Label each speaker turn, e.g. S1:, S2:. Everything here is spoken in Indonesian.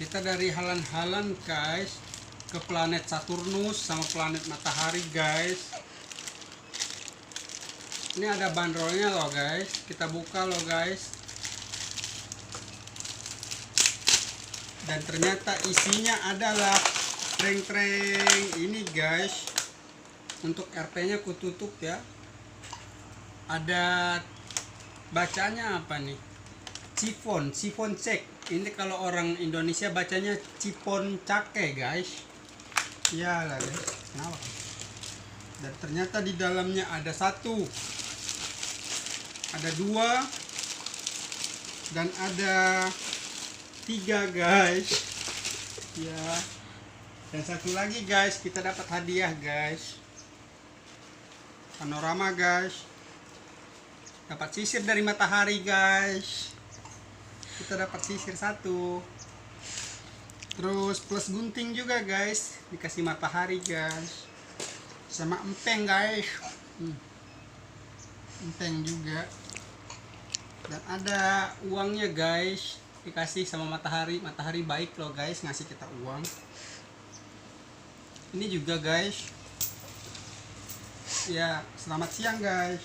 S1: Kita dari Halan-Halan guys ke planet Saturnus sama planet Matahari guys. Ini ada bandrolnya loh guys. Kita buka loh guys. Dan ternyata isinya adalah treng-treng ini guys. Untuk RP-nya ku tutup ya. Ada bacanya apa nih? Cifon cek. Ini kalau orang Indonesia bacanya cipon cake guys. Ya lah guys. Kenapa? Dan ternyata di dalamnya ada 1, ada 2, dan ada 3 guys. Ya. Dan satu lagi guys, kita dapat hadiah guys. Panorama guys. Dapat sisir dari matahari guys. Kita dapat sisir 1. Terus plus gunting juga guys. Dikasih matahari guys. Sama empeng guys. Empeng juga. Dan ada uangnya guys. Dikasih sama matahari. Matahari baik loh guys, ngasih kita uang. Ini juga guys. Ya, selamat siang guys.